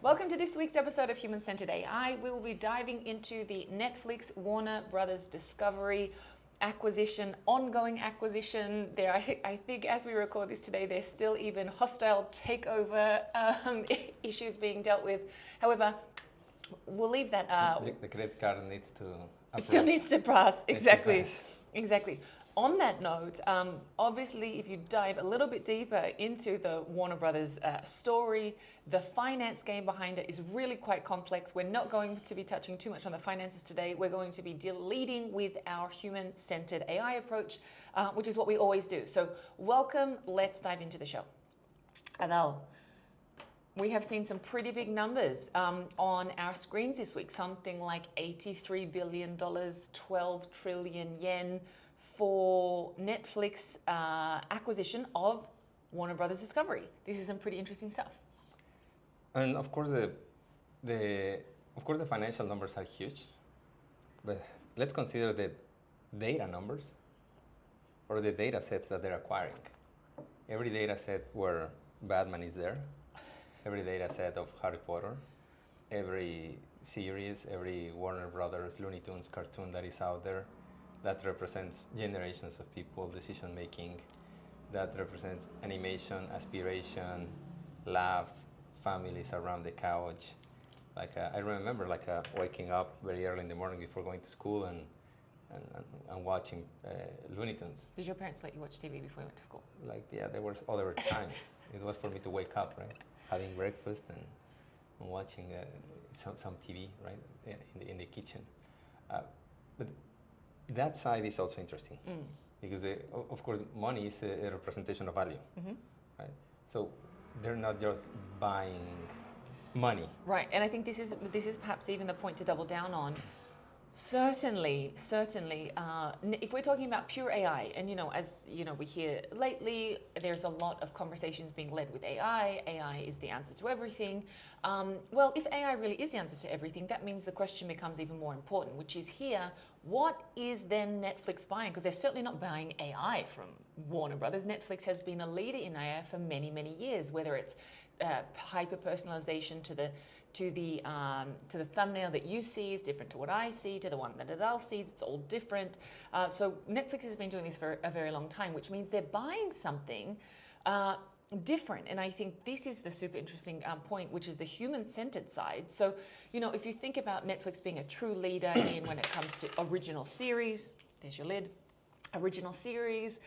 Welcome to this week's episode of Human Centered AI. We will be diving into the Netflix Warner Brothers Discovery acquisition, ongoing acquisition. I think as we record this today, there's still even hostile takeover issues being dealt with. However, we'll leave that. The credit card needs to. It still needs to pass. Exactly. Needs to pass. Exactly. On that note, obviously, if you dive a little bit deeper into the Warner Brothers story, the finance game behind it is really quite complex. We're not going to be touching too much on the finances today. We're going to be leading with our human-centered AI approach, which is what we always do. So welcome. Let's dive into the show. Adele, we have seen some pretty big numbers on our screens this week. Something like $83 billion, 12 trillion yen, for Netflix acquisition of Warner Brothers Discovery. This is some pretty interesting stuff. And of course, the financial numbers are huge, but let's consider the data numbers or the data sets that they're acquiring. Every data set where Batman is there, every data set of Harry Potter, every series, every Warner Brothers Looney Tunes cartoon that is out there, that represents generations of people, decision making, that represents animation, aspiration, laughs, families around the couch. I remember waking up very early in the morning before going to school and watching Looney Tunes. Did your parents let you watch TV before you went to school? There were other times. It was for me to wake up, right? Having breakfast and watching some TV, right, in the kitchen. But that side is also interesting because, of course, money is a representation of value, right? So they're not just buying money. Right, and I think this is perhaps even the point to double down on. Certainly, if we're talking about pure AI, and as we hear lately, there's a lot of conversations being led with AI. AI is the answer to everything. Well, if AI really is the answer to everything, that means the question becomes even more important, which is here, what is then Netflix buying? Because they're certainly not buying AI from Warner Brothers. Netflix has been a leader in AI for many, many years, whether it's hyper-personalization to the thumbnail that you see is different to what I see, to the one that Adele sees, it's all different. So Netflix has been doing this for a very long time, which means they're buying something different. And I think this is the super interesting point, which is the human-centered side. So, if you think about Netflix being a true leader in when it comes to original series, there's your lid, original series,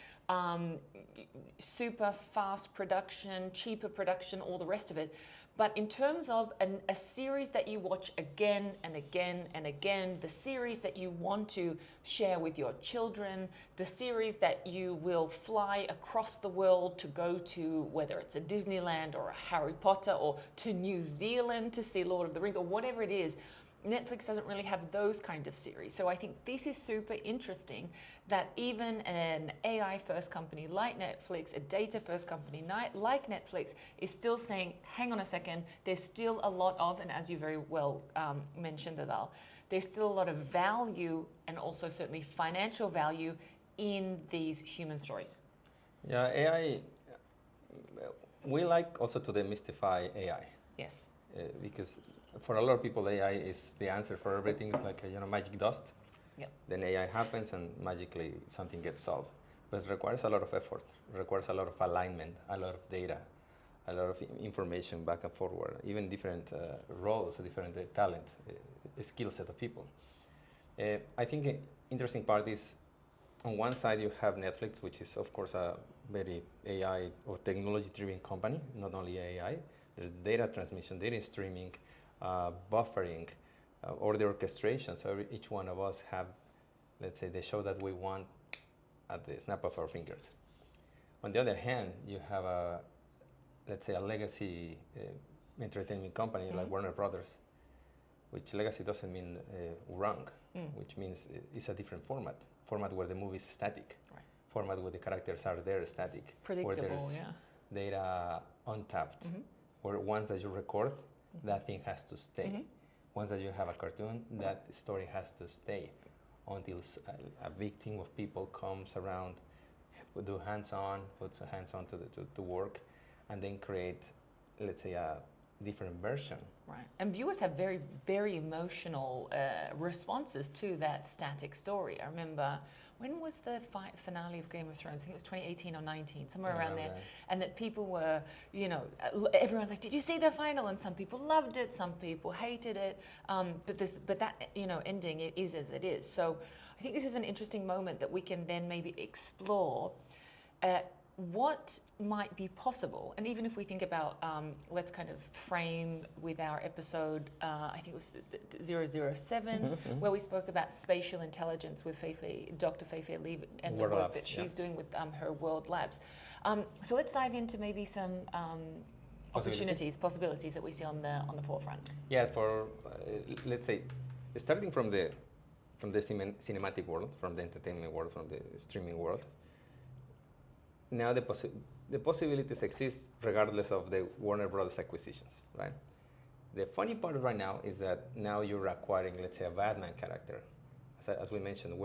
super fast production, cheaper production, all the rest of it. But in terms of a series that you watch again and again and again, the series that you want to share with your children, the series that you will fly across the world to go to, whether it's a Disneyland or a Harry Potter or to New Zealand to see Lord of the Rings or whatever it is, Netflix doesn't really have those kind of series. So I think this is super interesting that even an AI-first company like Netflix, a data-first company like Netflix, is still saying, hang on a second, there's still a lot of, and as you very well mentioned, Adele, there's still a lot of value and also certainly financial value in these human stories. Yeah, AI, we like also to demystify AI. Yes. Because for a lot of people, AI is the answer for everything. It's like magic dust. Yep. Then AI happens and magically something gets solved. But it requires a lot of effort. It requires a lot of alignment, a lot of data, a lot of information back and forward, even different roles, different talent, skill set of people. I think an interesting part is on one side you have Netflix, which is of course a very AI or technology-driven company, not only AI. There's data transmission, data streaming, buffering, or the orchestration. So each one of us have, let's say, the show that we want at the snap of our fingers. On the other hand, you have let's say, a legacy entertainment company like Warner Brothers, which legacy doesn't mean wrong, which means it's a different format where the movie is static, right. Format where the characters are there static, predictable, where there's data untapped. Where once that you record, that thing has to stay. Once that you have a cartoon, that story has to stay until a big team of people comes around, do hands-on, puts hands-on to work, and then create, let's say, a different version. Right. And viewers have very, very emotional responses to that static story. I remember, when was the finale of Game of Thrones? I think it was 2018 or 19, somewhere around there. And that people were, you know, everyone's like, did you see the final? And some people loved it, some people hated it. But that, you know, ending is as it is. So I think this is an interesting moment that we can then maybe explore what might be possible. And even if we think about, let's kind of frame with our episode, I think it was 007, where we spoke about spatial intelligence with Dr. Fei-Fei Li and the work that she's doing with her World Labs. So let's dive into maybe some possibilities that we see on the forefront. Yes, for let's say, starting from the cinematic world, from the entertainment world, from the streaming world. Now the possibilities exist regardless of the Warner Brothers acquisitions, right? The funny part right now is that now you're acquiring, let's say, a Batman character. As we mentioned,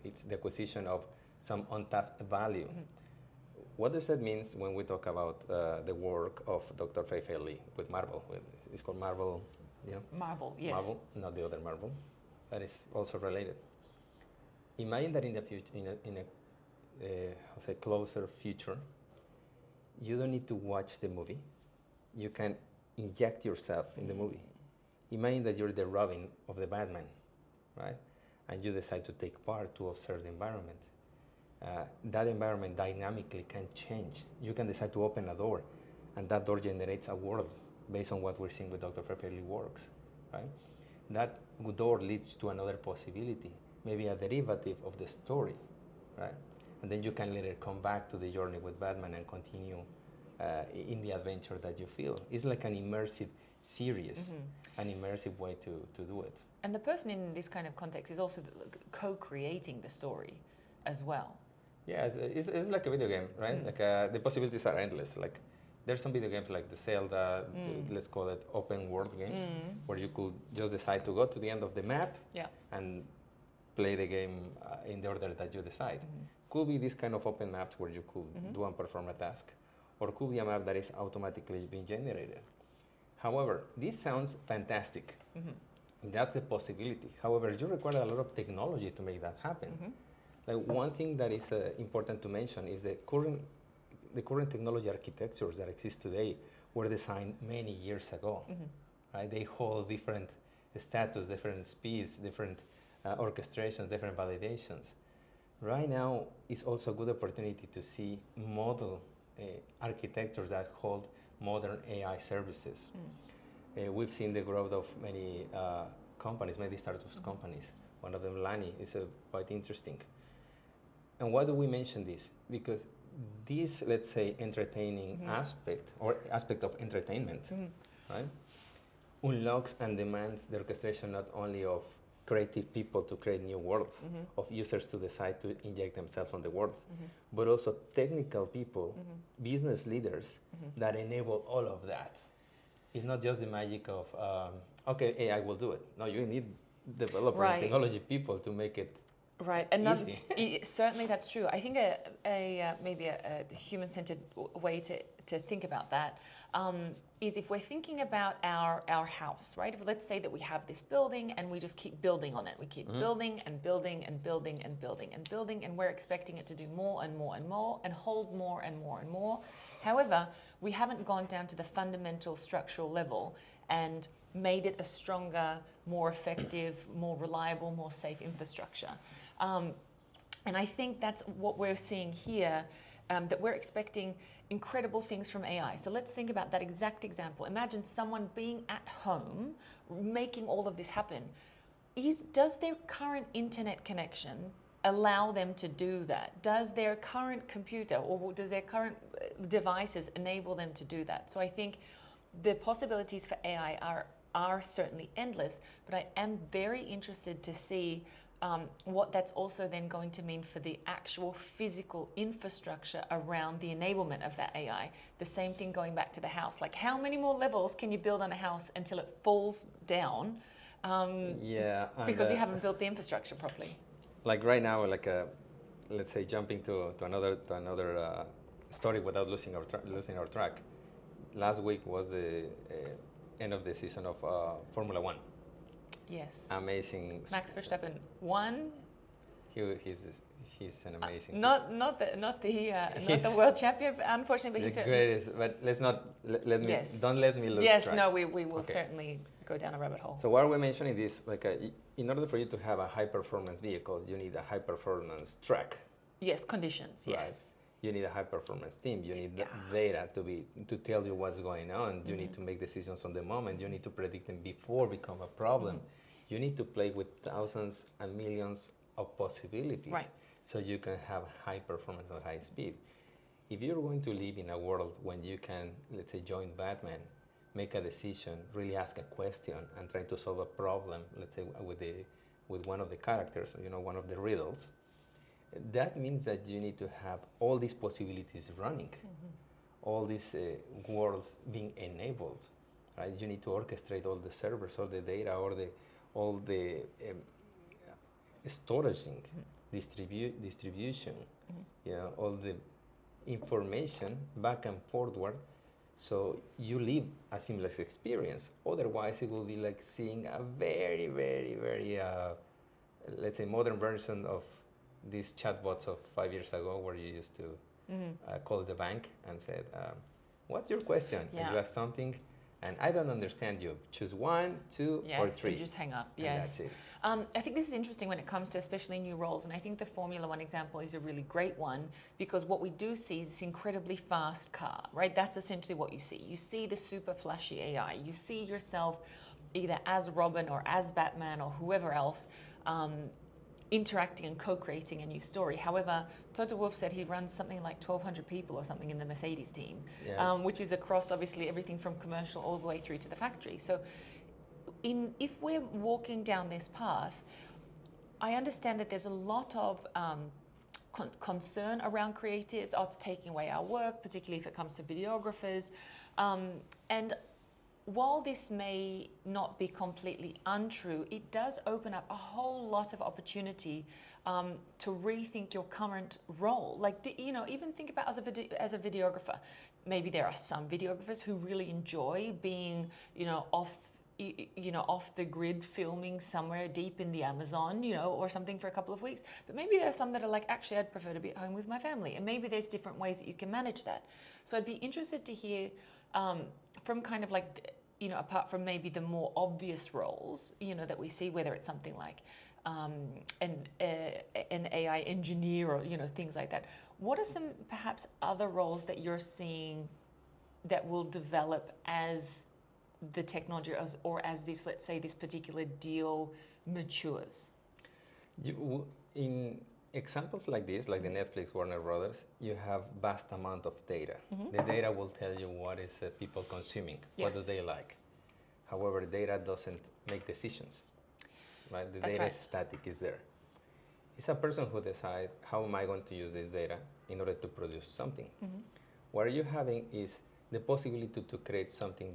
it's the acquisition of some untapped value. What does that mean when we talk about the work of Dr. Fei-Fei Li with Marvel? It's called Marvel, you know? Marvel, yes. Marvel, not the other Marvel. That is also related. Imagine that in the future, in a closer future, you don't need to watch the movie. You can inject yourself in the movie. Imagine that you're the Robin of the Batman, right? And you decide to take part to observe the environment. That environment dynamically can change. You can decide to open a door, and that door generates a world based on what we're seeing with Dr. Fei-Fei Li works, right? That door leads to another possibility, maybe a derivative of the story, right? And then you can later come back to the journey with Batman and continue in the adventure that you feel. It's like an immersive series, an immersive way to do it. And the person in this kind of context is also co-creating the story as well. Yeah, it's like a video game, right? Like the possibilities are endless. Like there's some video games like the Zelda, let's call it open world games, where you could just decide to go to the end of the map and play the game in the order that you decide. Could be this kind of open maps where you could do and perform a task, or could be a map that is automatically being generated. However, this sounds fantastic. That's a possibility. However, you require a lot of technology to make that happen. Like one thing that is important to mention is the current technology architectures that exist today were designed many years ago. Right? They hold different status, different speeds, different orchestrations, different validations. Right now, it's also a good opportunity to see model architectures that hold modern AI services. We've seen the growth of many companies, many startups companies. One of them, Lani, is quite interesting. And why do we mention this? Because this, let's say, entertaining aspect of entertainment, right, unlocks and demands the orchestration not only of creative people to create new worlds, of users to decide to inject themselves on the world, but also technical people, business leaders that enable all of that. It's not just the magic of, okay, AI will do it. No, you need developer and technology people to make it easy. Certainly that's true. I think maybe a human-centered way to think about that is if we're thinking about our house, right? If let's say that we have this building and we just keep building on it. We keep building and building and building and building and building, and we're expecting it to do more and more and more and hold more and more and more. However, we haven't gone down to the fundamental structural level and made it a stronger, more effective, more reliable, more safe infrastructure. And I think that's what we're seeing here, that we're expecting incredible things from AI. So let's think about that exact example. Imagine someone being at home, making all of this happen. Does their current internet connection allow them to do that? Does their current computer or does their current devices enable them to do that? So I think the possibilities for AI are certainly endless, but I am very interested to see what that's also then going to mean for the actual physical infrastructure around the enablement of that AI. The same thing going back to the house. Like, how many more levels can you build on a house until it falls down? Because you haven't built the infrastructure properly. Like right now, let's say jumping to another story without losing our track. Last week was end of the season of Formula One. Yes. Amazing. Max Verstappen won. He's an amazing. Not the world champion, unfortunately. But the greatest. But let's not let me. Yes. Don't let me lose Yes. track. No. We will certainly go down a rabbit hole. So why are we mentioning this? Like, in order for you to have a high performance vehicle, you need a high performance track. Yes. Conditions. Yes. Right. You need a high performance team. You need data to tell you what's going on. You need to make decisions on the moment. You need to predict them before become a problem. You need to play with thousands and millions of possibilities. Right. So you can have high performance or high speed. If you're going to live in a world when you can, let's say, join Batman, make a decision, really ask a question, and try to solve a problem, let's say with one of the characters, one of the riddles, that means that you need to have all these possibilities running, all these worlds being enabled, right? You need to orchestrate all the servers, all the data, all the storaging, distribution, all the information back and forward, so you live a seamless experience. Otherwise, it will be like seeing a very, very, very, let's say, modern version of these chatbots of 5 years ago, where you used to call the bank and said, "What's your question?" Yeah. And you ask something, and I don't understand you. Choose 1, 2, or 3. And just hang up. And Yes. that's it. I think this is interesting when it comes to especially new roles, and I think the Formula One example is a really great one, because what we do see is this incredibly fast car, right? That's essentially what you see. You see the super flashy AI. You see yourself either as Robin or as Batman or whoever else, interacting and co-creating a new story. However, Toto Wolff said he runs something like 1,200 people or something in the Mercedes team, which is across obviously everything from commercial all the way through to the factory. So if we're walking down this path, I understand that there's a lot of concern around creatives. It's taking away our work, particularly if it comes to videographers. And while this may not be completely untrue, it does open up a whole lot of opportunity to rethink your current role. Like, even think about as a videographer. Maybe there are some videographers who really enjoy being, off the grid filming somewhere deep in the Amazon, or something for a couple of weeks. But maybe there are some that are like, actually, I'd prefer to be at home with my family. And maybe there's different ways that you can manage that. So I'd be interested to hear from kind of like, apart from maybe the more obvious roles, that we see, whether it's something like an AI engineer or, things like that. What are some perhaps other roles that you're seeing that will develop as the technology or as this, let's say, this particular deal matures? In examples like this, like the Netflix, Warner Brothers, you have vast amount of data. The data will tell you what is people consuming, what do they like. However, data doesn't make decisions, right? The data is static, is there. It's a person who decides, how am I going to use this data in order to produce something? What you're having is the possibility to create something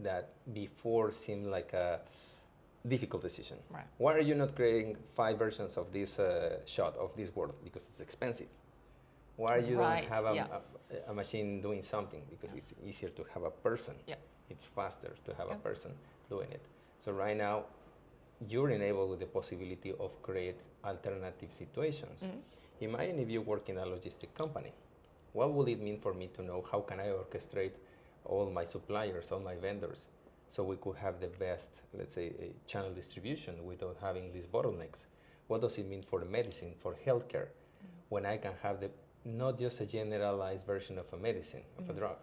that before seemed like a difficult decision. Right. Why are you not creating 5 versions of this shot of this world? Because it's expensive. Why you don't have a machine doing something? Because it's easier to have a person. It's faster to have a person doing it. So right now, you're enabled with the possibility of create alternative situations. Imagine if you work in a logistic company. What will it mean for me to know how can I orchestrate all my suppliers, all my vendors, so we could have the best, let's say, channel distribution without having these bottlenecks? What does it mean for medicine, for healthcare, when I can have not just a generalized version of a medicine, of a drug,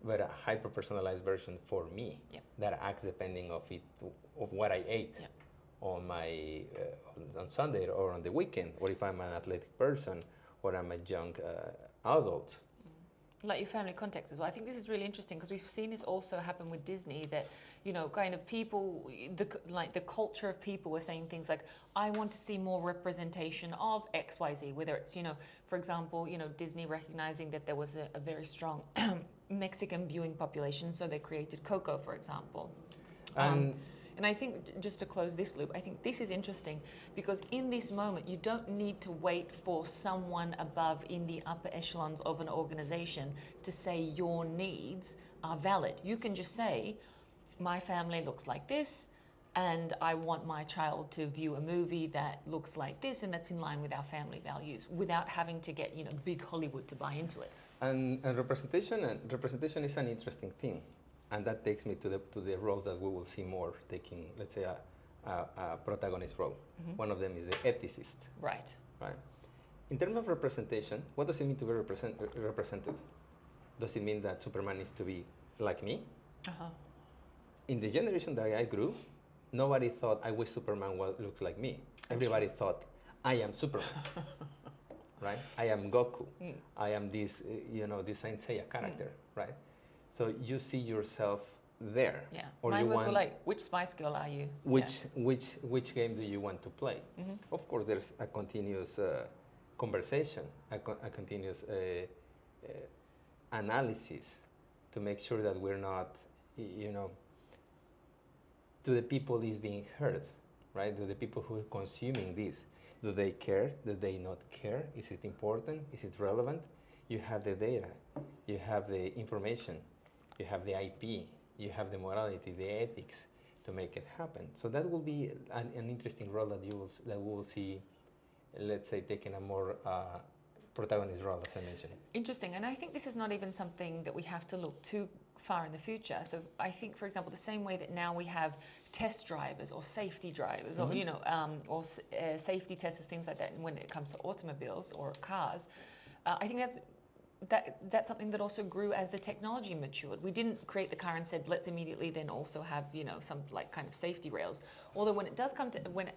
but a hyper-personalized version for me that acts depending of what I ate on my on Sunday or on the weekend, or if I'm an athletic person or I'm a young adult. Like your family context as well. I think this is really interesting because we've seen this also happen with Disney, that, kind of people, the culture of people were saying things like, I want to see more representation of XYZ, whether it's, for example, Disney recognizing that there was a very strong Mexican viewing population, so they created Coco, for example. And I think, just to close this loop, I think this is interesting because in this moment, you don't need to wait for someone above in the upper echelons of an organization to say your needs are valid. You can just say, my family looks like this, and I want my child to view a movie that looks like this and that's in line with our family values, without having to get big Hollywood to buy into it. And representation is an interesting thing, and that takes me to the roles that we will see more taking, let's say, a protagonist role. One of them is the ethicist. Right. Right. In terms of representation, what does it mean to be represented? Does it mean that Superman needs to be like me? In the generation that I grew, nobody thought, I wish Superman looks like me. Everybody thought, I am Superman. Right? I am Goku. I am this, this Saint Seiya character, right? So you see yourself there. Yeah. Or Mine you was want, like, which Spice Girl are you? which game do you want to play? Of course, there's a continuous conversation, a continuous analysis to make sure that we're not, to the people is being heard, right? To the people who are consuming this. Do they care? Do they not care? Is it important? Is it relevant? You have the data, you have the information, you have the IP, you have the morality, the ethics to make it happen. So that will be an interesting role that we will see, let's say, taking a more protagonist role, as I mentioned. Interesting, and I think this is not even something that we have to look too far in the future. So I think, for example, the same way that now we have test drivers or safety drivers, or safety testers, things like that. When it comes to automobiles or cars, I think that's something that also grew as the technology matured. We didn't create the car and said, let's immediately then also have some like kind of safety rails. Although when it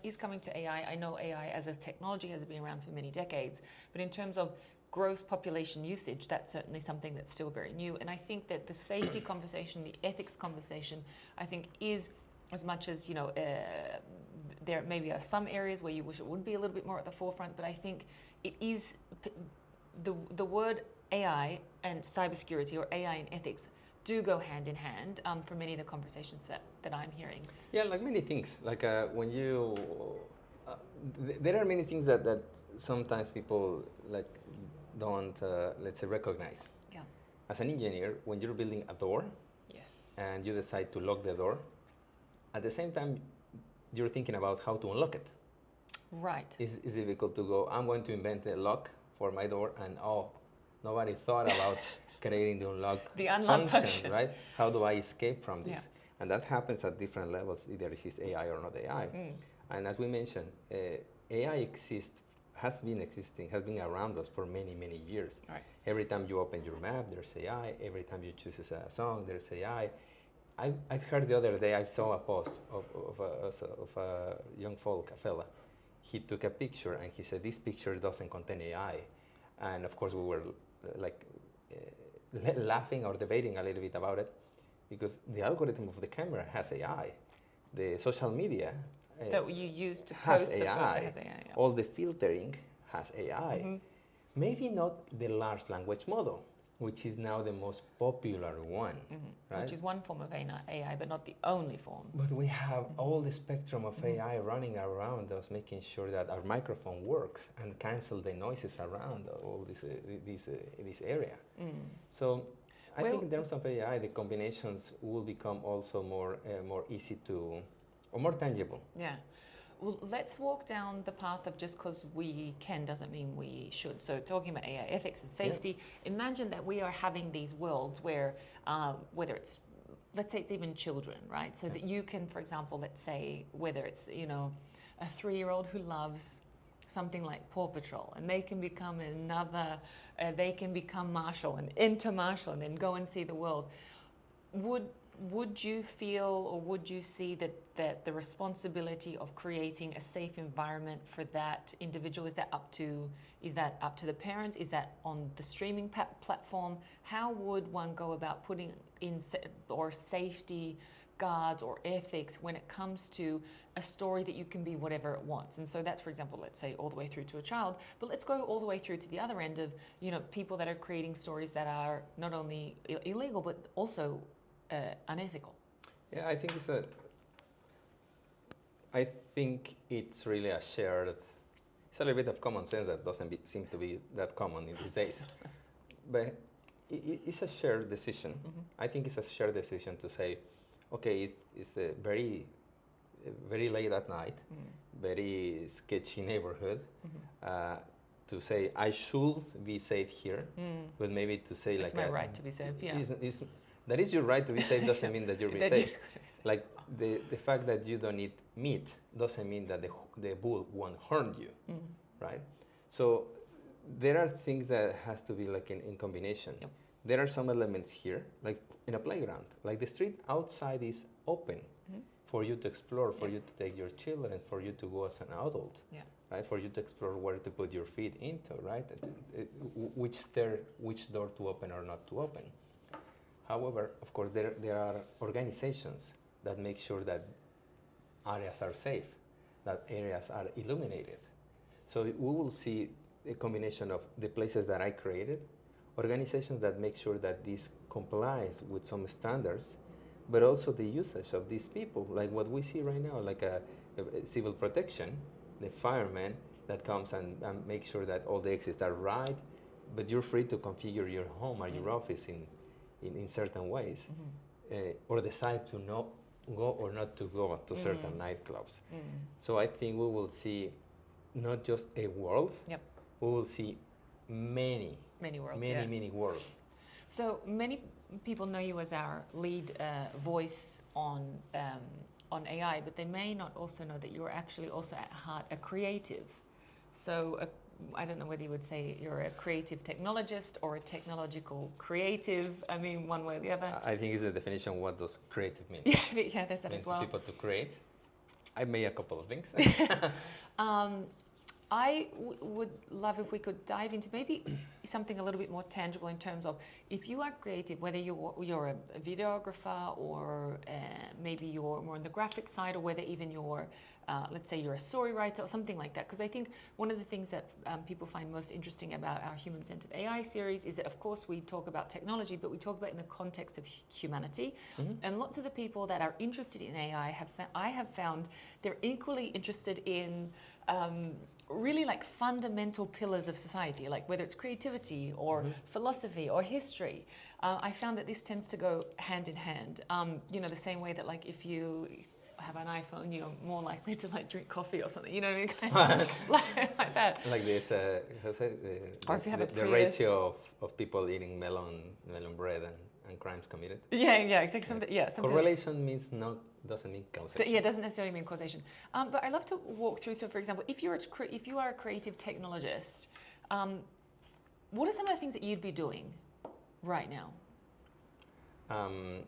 is coming to AI, I know AI as a technology has been around for many decades, but in terms of gross population usage, that's certainly something that's still very new. And I think that the safety conversation, the ethics conversation, I think is, as much as there maybe are some areas where you wish it would be a little bit more at the forefront, but I think it is the word AI and cybersecurity, or AI and ethics, do go hand in hand for many of the conversations that I'm hearing. Yeah, like many things. Like when you, there are many things that sometimes people don't, let's say, recognize. Yeah. As an engineer, when you're building a door, yes, and you decide to lock the door, at the same time, you're thinking about how to unlock it. Right. It's difficult to go, I'm going to invent a lock for my door, and nobody thought about creating the unlock function, right? How do I escape from this? Yeah. And that happens at different levels, either it's AI or not AI. And as we mentioned, AI has been around us for many, many years. Right. Every time you open your map, there's AI. Every time you choose a song, there's AI. I've heard the other day, I saw a post of a young fella. He took a picture and he said, this picture doesn't contain AI. And of course we were laughing or debating a little bit about it, because the algorithm of the camera has AI. The social media that you use to has post the AI. photo has AI. Yeah. All the filtering has AI. Maybe not the large language model, which is now the most popular one, right? Which is one form of AI, but not the only form. But we have all the spectrum of AI running around us, making sure that our microphone works and cancel the noises around all this area. So I think in terms of AI, the combinations will become also more easy to, or more tangible. Yeah. Well, let's walk down the path of just because we can doesn't mean we should. So talking about AI ethics and safety, imagine that we are having these worlds where, whether it's, let's say it's even children, right? So that you can, for example, let's say whether it's, a 3-year-old who loves something like Paw Patrol, and they can become they can become Marshall and enter Marshall and then go and see the world. Would you feel, or would you see that the responsibility of creating a safe environment for that individual, is that up to the parents? Is that on the streaming platform? How would one go about putting in safety guards or ethics when it comes to a story that you can be whatever it wants? And so that's, for example, let's say all the way through to a child, but let's go all the way through to the other end of people that are creating stories that are not only illegal but also unethical. Yeah, I think it's really a shared. It's a little bit of common sense that doesn't seem to be that common in these days, but it's a shared decision. I think it's a shared decision to say, okay, it's a very late at night, very sketchy neighborhood, to say I should be safe here, but maybe to say It's like my right to be safe. Yeah. That is your right to be safe doesn't mean that you're be That safe. you're gonna be safe. Like the fact that you don't eat meat doesn't mean that the bull won't harm you, right? So there are things that has to be like in combination. Yep. There are some elements here, like in a playground, like the street outside is open for you to explore, for you to take your children, for you to go as an adult, right? For you to explore where to put your feet into, right? Which door to open or not to open. However, of course, there are organizations that make sure that areas are safe, that areas are illuminated. So we will see a combination of the places that I created, organizations that make sure that this complies with some standards, but also the usage of these people, like what we see right now, like a civil protection, the fireman that comes and makes sure that all the exits are right, but you're free to configure your home or your office in certain ways, or decide to not go or not to go to certain nightclubs. So I think we will see not just a world, we will see many worlds. Many worlds. So many people know you as our lead voice on AI, but they may not also know that you're actually also at heart a creative. So I don't know whether you would say you're a creative technologist or a technological creative. I mean, one way or the other. I think it's the definition of what does creative mean. Yeah, there's that means as well. For people to create. I made a couple of things. I would love if we could dive into maybe something a little bit more tangible in terms of if you are creative, whether you're a videographer or maybe you're more on the graphic side, or whether even you're, let's say you're a story writer or something like that. Because I think one of the things that people find most interesting about our Human-Centered AI series is that, of course, we talk about technology, but we talk about it in the context of humanity. And lots of the people that are interested in AI, I have found they're equally interested in really like fundamental pillars of society, like whether it's creativity or philosophy or history. I found that this tends to go hand in hand. You know, the same way that like if you have an iPhone, you're more likely to like drink coffee or something. You know what I mean? like that. Like this, or if you have a the ratio of people eating melon bread and crimes committed. Yeah, exactly. Something. Correlation means doesn't mean causation. Yeah, it doesn't necessarily mean causation. But I love to walk through. So, for example, if you are a creative technologist, what are some of the things that you'd be doing right now? Help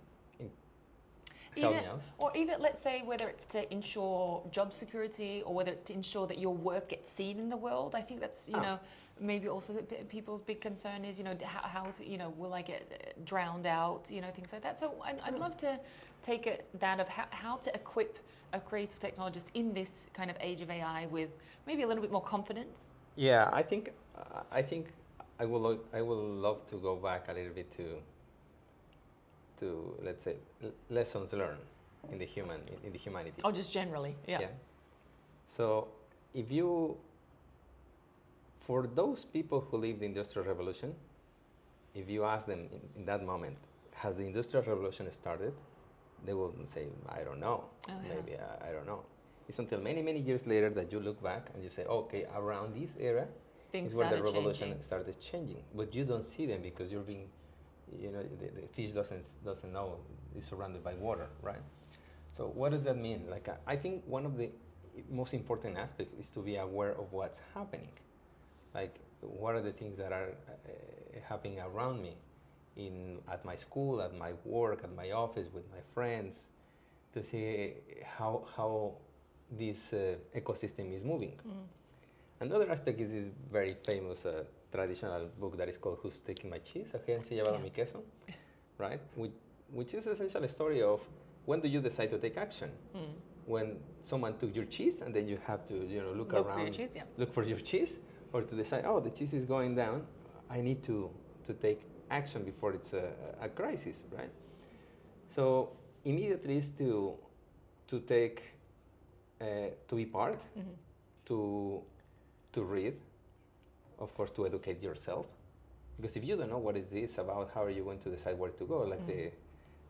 me out. Or either, let's say, whether it's to ensure job security or whether it's to ensure that your work gets seen in the world. I think that's, you know, maybe also people's big concern is, you know, how to, you know, will I get drowned out, you know, things like that. So I'd love to take that of how to equip a creative technologist in this kind of age of AI with maybe a little bit more confidence. Yeah, I think I will love to go back a little bit to let's say lessons learned in the humanity. Oh, just generally, yeah. So for those people who lived the Industrial Revolution, if you ask them in that moment, has the Industrial Revolution started? They will say, I don't know. Maybe I don't know. It's until many, many years later that you look back and you say, okay, around this era is where the revolution started changing. But you don't see them because you're being, you know, the fish doesn't know it's surrounded by water, right? So what does that mean? Like I think one of the most important aspects is to be aware of what's happening. Like what are the things that are happening around me, at my school, at my work, at my office, with my friends, to see how this ecosystem is moving. Another aspect is this very famous traditional book that is called Who's Taking My Cheese? ¿A quién se ha llevado mi queso? Right? Which is essentially a story of when do you decide to take action? When someone took your cheese and then you have to, you know, look around, for your cheese, look for your cheese, or to decide, oh, the cheese is going down, I need to take action before it's a crisis, right? So immediately is to take, to be part, to read, of course, to educate yourself. Because if you don't know what is this about, how are you going to decide where to go? Like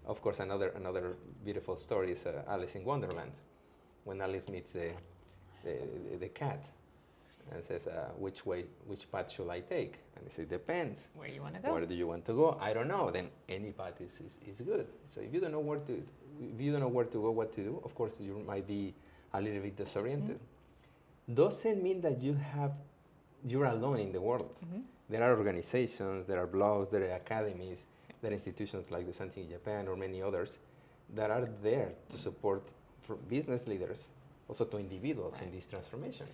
Of course, another beautiful story is Alice in Wonderland, when Alice meets the cat and says, which path should I take? And he says, depends. Where you want to go? Where do you want to go? I don't know. Then any path is good. So if you don't know where to go, what to do, of course you might be a little bit disoriented. Doesn't mean that you're alone in the world. There are organizations, there are blogs, there are academies, there are institutions like the Something in Japan or many others that are there to support business leaders, also to individuals in this transformation.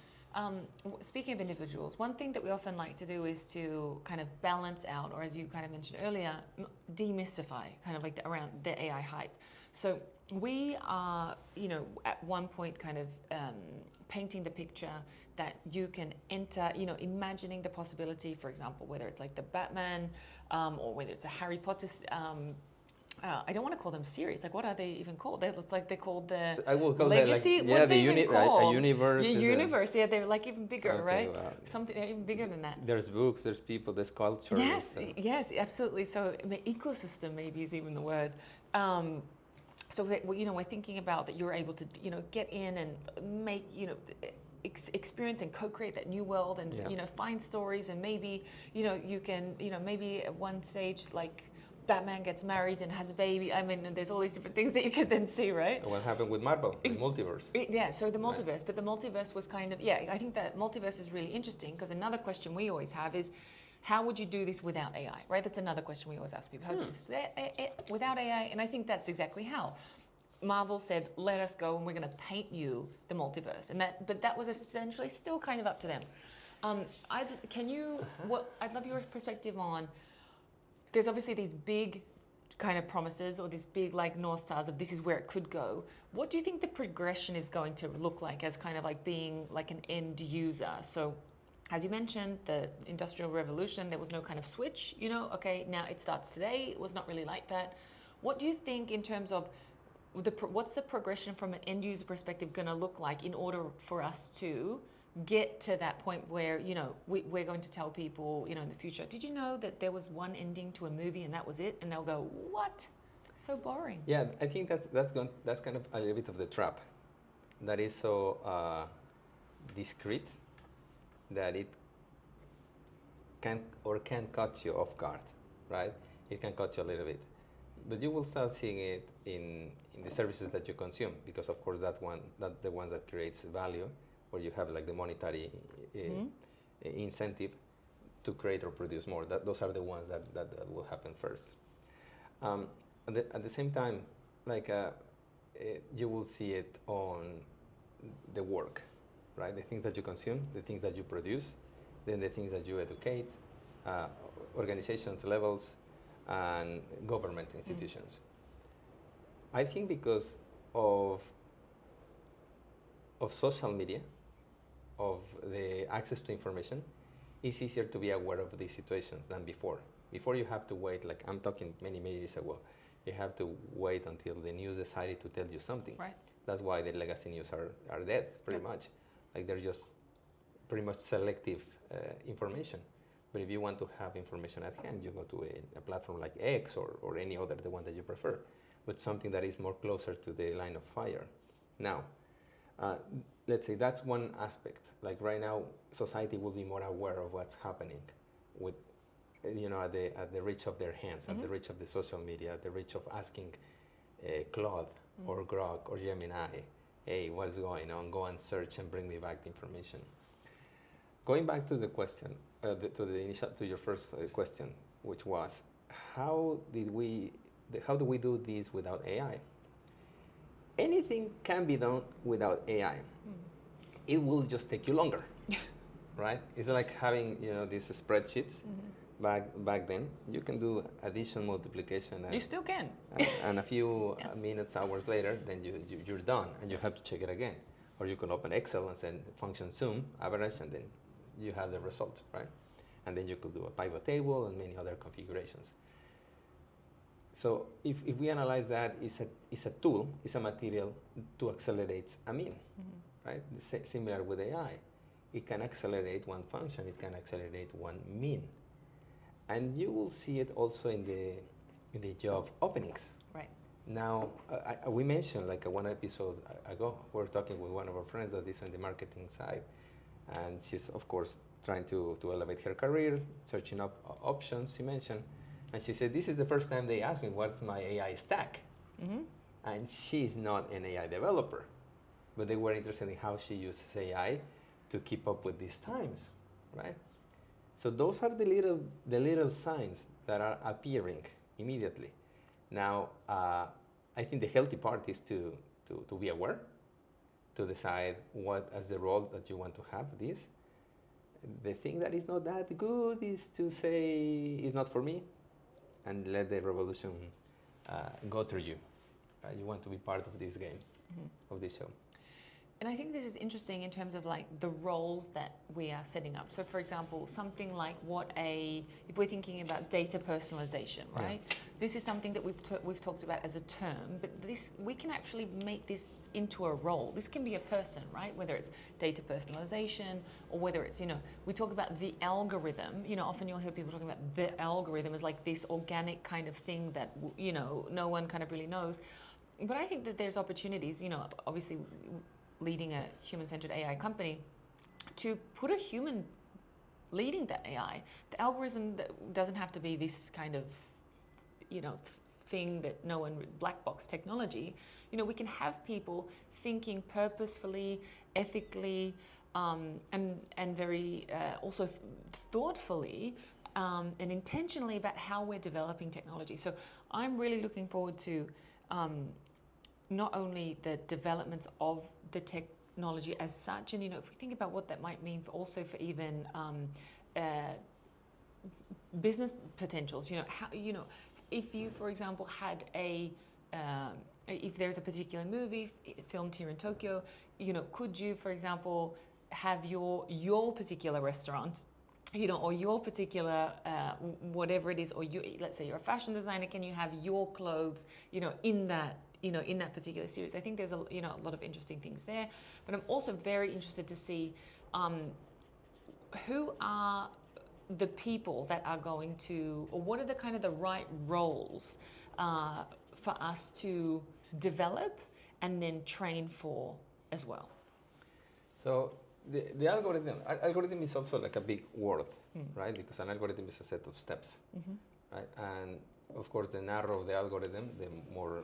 Speaking of individuals, one thing that we often like to do is to kind of balance out, or as you kind of mentioned earlier, demystify kind of like around the AI hype. So we are, at one point kind of painting the picture that you can enter, imagining the possibility, for example, whether it's like the Batman or whether it's a Harry Potter. I don't want to call them series. Like, what are they even called? They're called the I will call Legacy. That, like, yeah, a universe. Yeah, universe. Yeah, they're like even bigger, right? Something even bigger than that. There's books, there's people, there's culture. Yes, absolutely. So ecosystem maybe is even the word. So we're thinking about that you're able to get in and make experience and co-create that new world and find stories, and maybe you can maybe at one stage like Batman gets married and has a baby. I mean, and there's all these different things that you could then see, right? What happened with Marvel, the multiverse. Yeah, so the multiverse. Right. But the multiverse was kind of, I think that multiverse is really interesting, because another question we always have is, how would you do this without AI, right? That's another question we always ask people. How do you do this without AI? And I think that's exactly how. Marvel said, let us go and we're going to paint you the multiverse. But that was essentially still kind of up to them. I'd love your perspective on, there's obviously these big kind of promises, or this big like North Stars of this is where it could go. What do you think the progression is going to look like as kind of like being like an end user? So as you mentioned, the Industrial Revolution, there was no kind of switch, okay, now it starts today. It was not really like that. What do you think in terms of what's the progression from an end user perspective going to look like in order for us to get to that point where we're going to tell people in the future, did you know that there was one ending to a movie and that was it? And they'll go, what? So boring. Yeah, I think that's kind of a little bit of the trap, that is so discreet that it can catch you off guard, right? It can catch you a little bit, but you will start seeing it in the services that you consume, because of course that's the ones that creates value, where you have like the monetary incentive to create or produce more. Those are the ones that will happen first. At the same time, like you will see it on the work, right? The things that you consume, the things that you produce, then the things that you educate, organizations levels, and government institutions. I think because of social media, of the access to information, it's easier to be aware of these situations than before. Before you have to wait, like I'm talking many years ago, you have to wait until the news decided to tell you something. Right. That's why the legacy news are dead, pretty much. Like they're just pretty much selective information. But if you want to have information at hand, you go to a platform like X or any other, the one that you prefer, but something that is more closer to the line of fire. Now, let's say that's one aspect. Like right now, society will be more aware of what's happening with, at the reach of their hands, at the reach of the social media, at the reach of asking Claude or Grok or Gemini, hey, what's going on? Go and search and bring me back the information. Going back to the question, to your first question, which was, how do we do this without AI? Anything can be done without AI. It will just take you longer, right? It's like having these spreadsheets. Back then, you can do addition, multiplication. You still can. And a few minutes, hours later, then you're done, and you have to check it again. Or you can open Excel and send function sum, average, and then you have the result, right? And then you could do a pivot table and many other configurations. So if we analyze that, it's a tool, it's a material to accelerate a mean, right? Similar with AI. It can accelerate one function, it can accelerate one mean. And you will see it also in the job openings. Right. Now, we mentioned like one episode ago, we're talking with one of our friends that is on the marketing side, and she's of course trying to elevate her career, searching up options. She mentioned, and she said, "This is the first time they asked me what's my AI stack," and she's not an AI developer, but they were interested in how she uses AI to keep up with these times, right? So those are the little signs that are appearing immediately. Now, I think the healthy part is to be aware, to decide what as the role that you want to have this. The thing that is not that good is to say it's not for me, and let the revolution go through you. Right? You want to be part of this game, of this show. And I think this is interesting in terms of like the roles that we are setting up. So for example, something like if we're thinking about data personalization, right? Yeah. This is something that we've talked about as a term, but we can actually make this into a role. This can be a person, right? Whether it's data personalization or whether it's, we talk about the algorithm, often you'll hear people talking about the algorithm as like this organic kind of thing that, no one kind of really knows. But I think that there's opportunities, obviously, leading a human-centered AI company, to put a human leading that AI. The algorithm doesn't have to be this kind of, thing that no one, black box technology. We can have people thinking purposefully, ethically, and very also thoughtfully and intentionally about how we're developing technology. So I'm really looking forward to not only the developments of the technology as such, and if we think about what that might mean for even business potentials, how, if you, for example, had if there's a particular movie filmed here in Tokyo, could you, for example, have your particular restaurant, or your particular whatever it is, or let's say you're a fashion designer, can you have your clothes, in that in that particular series? I think there's a lot of interesting things there, but I'm also very interested to see who are the people that are going to, or what are the kind of the right roles for us to develop and then train for as well. So the algorithm is also like a big word, right? Because an algorithm is a set of steps, right? And of course, the narrower the algorithm, the more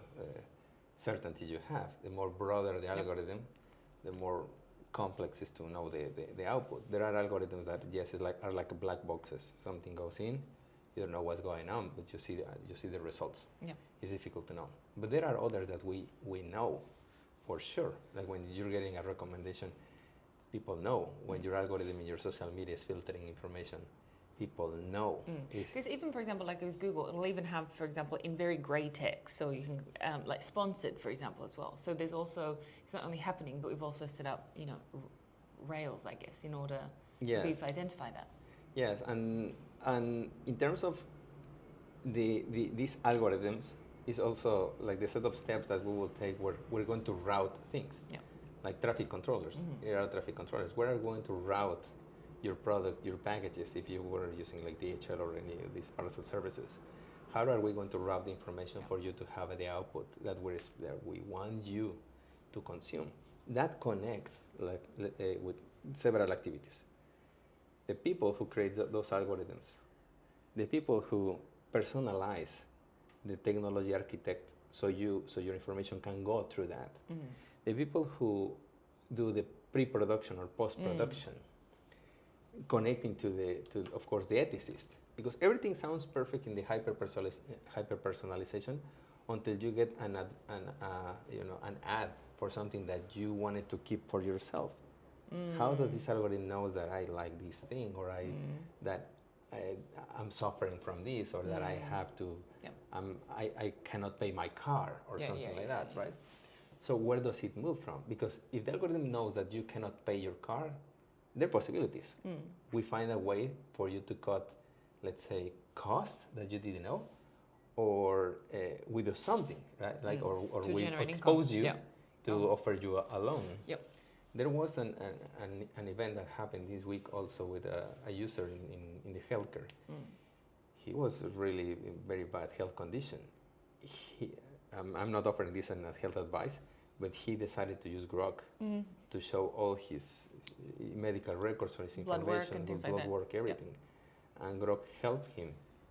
certainty you have. The more broader the algorithm, the more complex is to know the output. There are algorithms that are like black boxes. Something goes in, you don't know what's going on, but you see the results. Yeah. It's difficult to know. But there are others that we know for sure. Like when you're getting a recommendation, people know. When your algorithm in your social media is filtering information, people know. Because even, for example, like with Google, it'll even have, for example, in very gray text, so you can, like sponsored, for example, as well. So there's also, it's not only happening, but we've also set up, rails, I guess, in order for people to identify that. Yes, and in terms of these algorithms, is also like the set of steps that we will take where we're going to route things. Yeah. Like traffic controllers, air traffic controllers. Where are we going to route your product, your packages, if you were using like DHL or any of these parcel services? How are we going to route the information for you to have the output that we want you to consume? That connects with several activities. The people who create those algorithms, the people who personalize the technology architect so your information can go through that, the people who do the pre-production or post-production, connecting to of course the ethicist, because everything sounds perfect in the hyper-personalization until you get an ad for something that you wanted to keep for yourself. How does this algorithm knows that I like this thing, or that I'm suffering from this, or that I have to, I cannot pay my car, or something like that, right? So where does it move from? Because if the algorithm knows that you cannot pay your car, there are possibilities. We find a way for you to cut, let's say, costs that you didn't know, or we do something, right? Like, or we expose you to offer you a loan. Yep. There was an event that happened this week also with a user in the healthcare. He was really in very bad health condition. I'm not offering this as health advice, but he decided to use Grok to show all his medical records or his Blood work information, and things blood like that. work, everything. And Grok helped him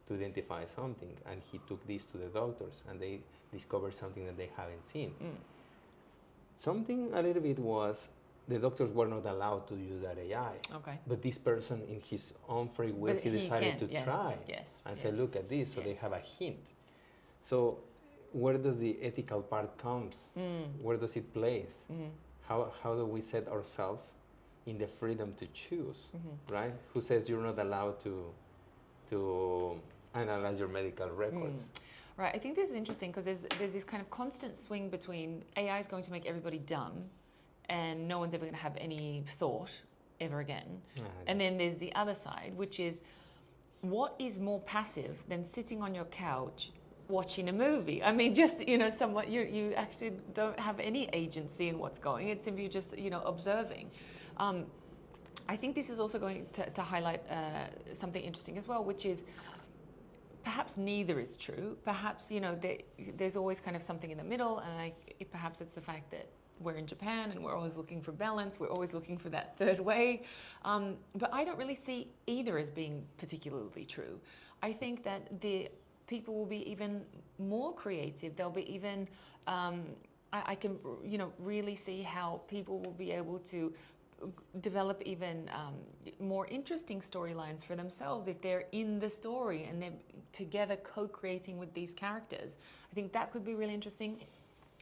to identify something, and he took this to the doctors, and they discovered something that they haven't seen. Something a little bit was the doctors were not allowed to use that AI. Okay. But this person, in his own free will, But he decided can, to yes, try yes, and said, look at this. So they yes. have a hint. So where does the ethical part comes? Where does it place? How do we set ourselves in the freedom to choose, right? Who says you're not allowed to analyze your medical records? Right, I think this is interesting because there's this kind of constant swing between AI is going to make everybody dumb and no one's ever going to have any thought ever again. And then there's the other side, which is what is more passive than sitting on your couch watching a movie? I mean, just, somewhat, you actually don't have any agency in what's going. It's simply just, observing. I think this is also going to highlight something interesting as well, which is perhaps neither is true. Perhaps, there's always kind of something in the middle, and perhaps it's the fact that we're in Japan and we're always looking for balance. We're always looking for that third way. But I don't really see either as being particularly true. I think that the people will be even more creative. They'll be even, I can, really see how people will be able to develop even more interesting storylines for themselves if they're in the story and they're together co-creating with these characters. I think that could be really interesting.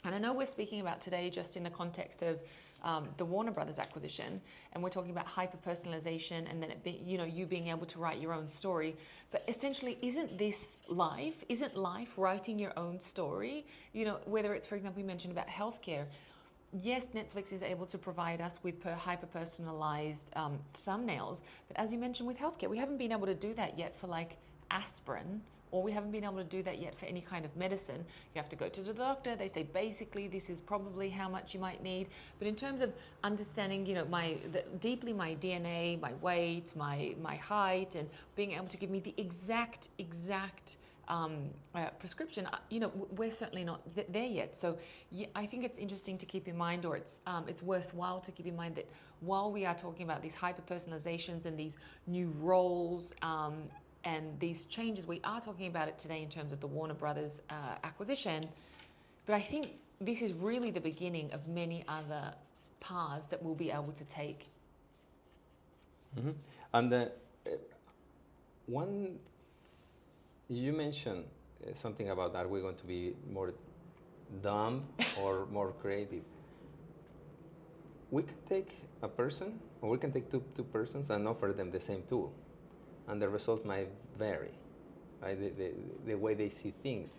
And I know we're speaking about today just in the context of the Warner Brothers acquisition, and we're talking about hyper-personalization and then you being able to write your own story. But essentially, isn't this life? Isn't life writing your own story? Whether it's, for example, you mentioned about healthcare. Yes, Netflix is able to provide us with hyper-personalized thumbnails, but as you mentioned with healthcare, we haven't been able to do that yet for like aspirin, or we haven't been able to do that yet for any kind of medicine. You have to go to the doctor. They say, basically, this is probably how much you might need. But in terms of understanding, deeply my DNA, my weight, my height, and being able to give me the exact prescription, we're certainly not there yet. So I think it's interesting to keep in mind, or it's worthwhile to keep in mind that while we are talking about these hyper-personalizations and these new roles, and these changes, we are talking about it today in terms of the Warner Brothers acquisition. But I think this is really the beginning of many other paths that we'll be able to take. And one, you mentioned something about that we're going to be more dumb or more creative. We can take a person, or we can take two persons and offer them the same tool, and the results might vary, right? The way they see things.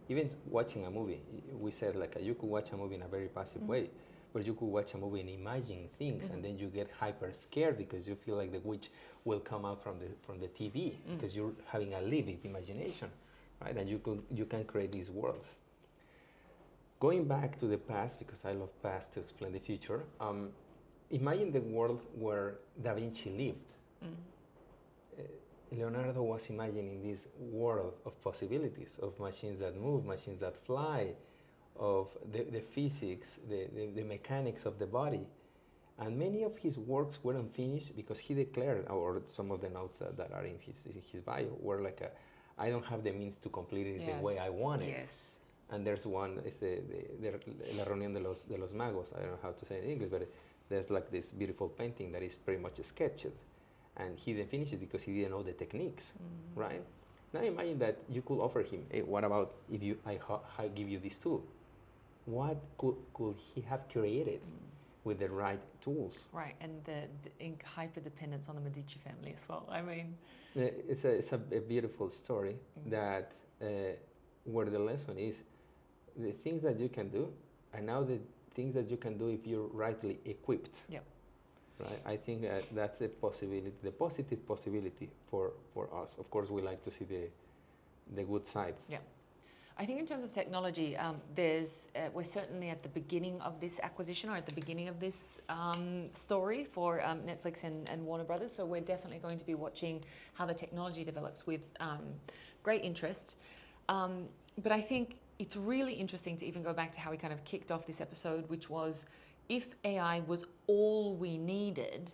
Even watching a movie, we said you could watch a movie in a very passive way, but you could watch a movie and imagine things, and then you get hyper scared because you feel like the witch will come out from the TV because you're having a vivid imagination, right? And you can create these worlds. Going back to the past, because I love past to explain the future. Imagine the world where Da Vinci lived. Leonardo was imagining this world of possibilities, of machines that move, machines that fly, of the physics, the mechanics of the body. And many of his works weren't finished because he declared, or some of the notes that are in his bio were I don't have the means to complete it the way I want it. Yes. And there's one, it's La Reunión de los Magos, I don't know how to say it in English, but there's this beautiful painting that is pretty much sketched. And he didn't finish it because he didn't know the techniques, right? Now imagine that you could offer him, hey, what about if I give you this tool? What could he have created with the right tools? Right, and the hyper-dependence on the Medici family as well. I mean... It's a beautiful story that where the lesson is the things that you can do, and now the things that you can do if you're rightly equipped. Yep. Right? I think that's a possibility, the positive possibility for us. Of course, we like to see the good side. Yeah. I think in terms of technology, we're certainly at the beginning of this acquisition, or at the beginning of this story for Netflix and Warner Brothers. So we're definitely going to be watching how the technology develops with great interest. But I think, it's really interesting to even go back to how we kind of kicked off this episode, which was if AI was all we needed,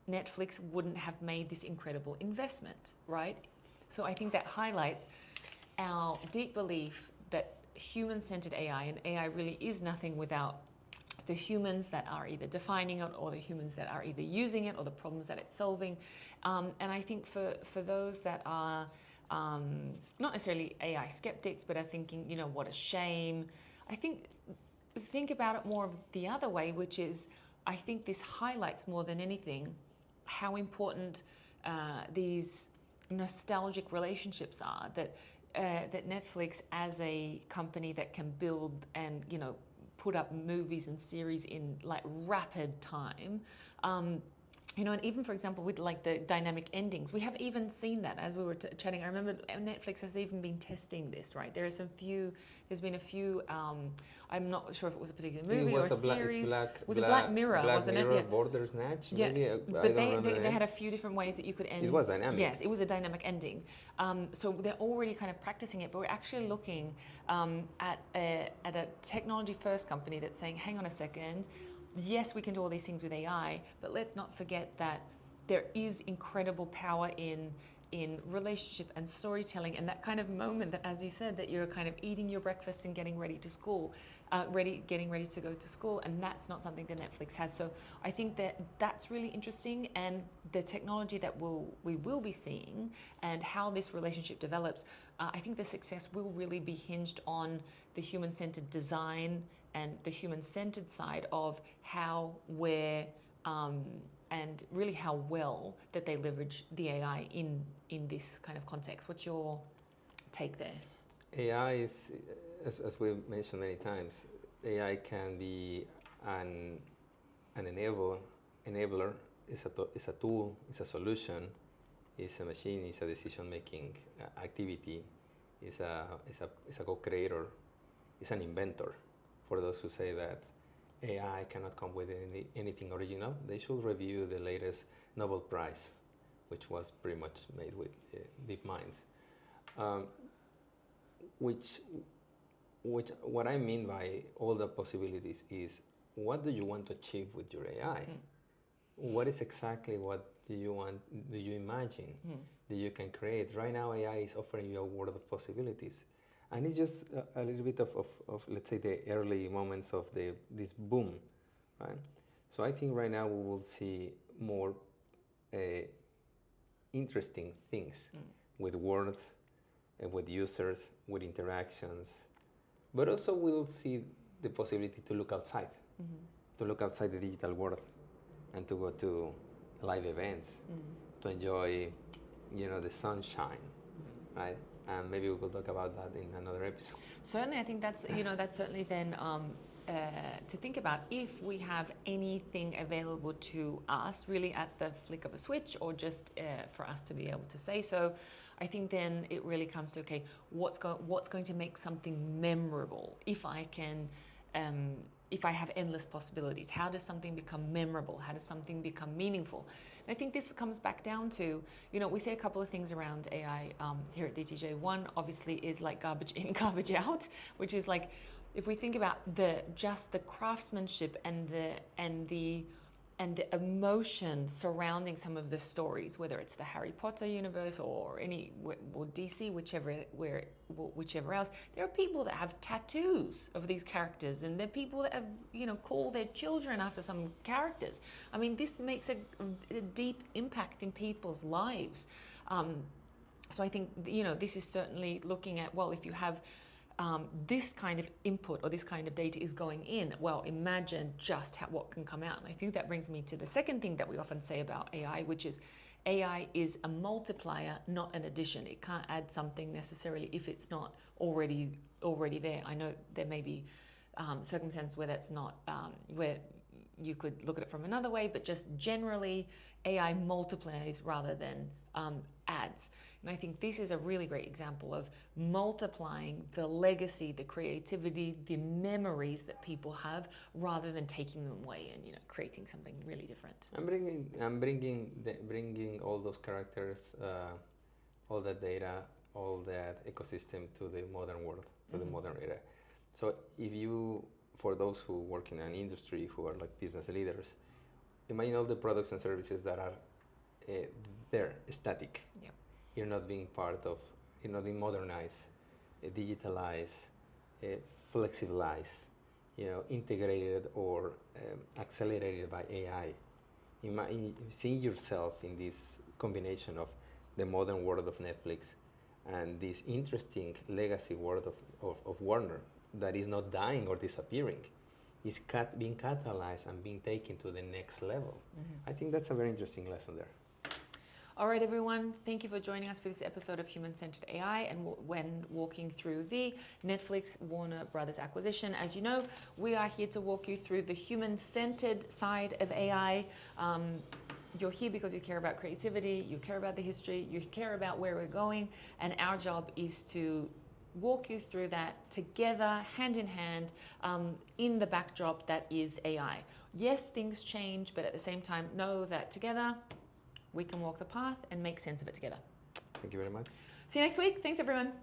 Netflix wouldn't have made this incredible investment, right? So I think that highlights our deep belief that human-centered AI, and AI really is nothing without the humans that are either defining it or the humans that are either using it or the problems that it's solving. And I think for those that are not necessarily AI skeptics, but are thinking, you know, what a shame, I think about it more of the other way, which is I think this highlights more than anything how important these nostalgic relationships are, that Netflix as a company that can build and, you know, put up movies and series in like rapid time, you know, and even for example with like the dynamic endings, we have even seen that as we were chatting. I remember Netflix has even been testing this, right? There's been a few, I'm not sure if it was a particular movie or a series. It was a Black Mirror, wasn't it? Yeah. Bandersnatch, yeah. maybe. But they had a few different ways that you could end. It was dynamic. Yes, it was a dynamic ending. So they're already kind of practicing it, but we're actually looking at a technology-first company that's saying, hang on a second, yes, we can do all these things with AI, but let's not forget that there is incredible power in relationship and storytelling, and that kind of moment that, as you said, that you're kind of eating your breakfast and getting ready to school, getting ready to go to school, and that's not something that Netflix has. So I think that that's really interesting, and the technology that we will be seeing and how this relationship develops, I think the success will really be hinged on the human-centered design and the human-centered side of how, where, and really how well that they leverage the AI in this kind of context. What's your take there? AI is, as we've mentioned many times, AI can be an enabler, is a tool, is a solution, is a machine, is a decision-making activity, is a co-creator, is an inventor. For those who say that AI cannot come with anything original, they should review the latest Nobel Prize, which was pretty much made with DeepMind. What I mean by all the possibilities is, what do you want to achieve with your AI? What is exactly what do you imagine that you can create? Right now, AI is offering you a world of possibilities. And it's just a little bit of let's say, the early moments of this boom, right? So I think right now we will see more interesting things with words, with users, with interactions, but also we'll see the possibility to look outside, to look outside the digital world, and to go to live events, to enjoy, the sunshine, right? And maybe we could talk about that in another episode. Certainly, I think that's certainly then to think about, if we have anything available to us really at the flick of a switch, or just for us to be able to say so. I think then it really comes to, okay, what's going to make something memorable? If I have endless possibilities, how does something become memorable? How does something become meaningful? And I think this comes back down to, we say a couple of things around AI here at DTJ. One, obviously, is like garbage in, garbage out, which is like, if we think about the craftsmanship and the emotion surrounding some of the stories, whether it's the Harry Potter universe or DC, whichever else, there are people that have tattoos of these characters, and there are people that have, call their children after some characters. I mean, this makes a deep impact in people's lives. So I think, this is certainly looking at, well, if you have this kind of input or this kind of data is going in, well, imagine just what can come out. And I think that brings me to the second thing that we often say about AI, which is AI is a multiplier, not an addition. It can't add something necessarily if it's not already there. I know there may be circumstances where that's not, where you could look at it from another way, but just generally AI multiplies rather than adds. And I think this is a really great example of multiplying the legacy, the creativity, the memories that people have, rather than taking them away and creating something really different. I'm bringing all those characters, all that data, all that ecosystem to the modern world. to the modern era. So if you, for those who work in an industry who are like business leaders, imagine all the products and services that are there, static. Yep. You're not being part of, you're not being modernized, digitalized, flexibilized, integrated or accelerated by AI. See yourself in this combination of the modern world of Netflix and this interesting legacy world of Warner that is not dying or disappearing, is being catalyzed and being taken to the next level. I think that's a very interesting lesson there. All right, everyone. Thank you for joining us for this episode of Human-Centered AI and when walking through the Netflix Warner Brothers acquisition. As you know, we are here to walk you through the human-centered side of AI. You're here because you care about creativity, you care about the history, you care about where we're going, and our job is to walk you through that together, hand in hand, in the backdrop that is AI. Yes, things change, but at the same time, know that together, we can walk the path and make sense of it together. Thank you very much. See you next week. Thanks, everyone.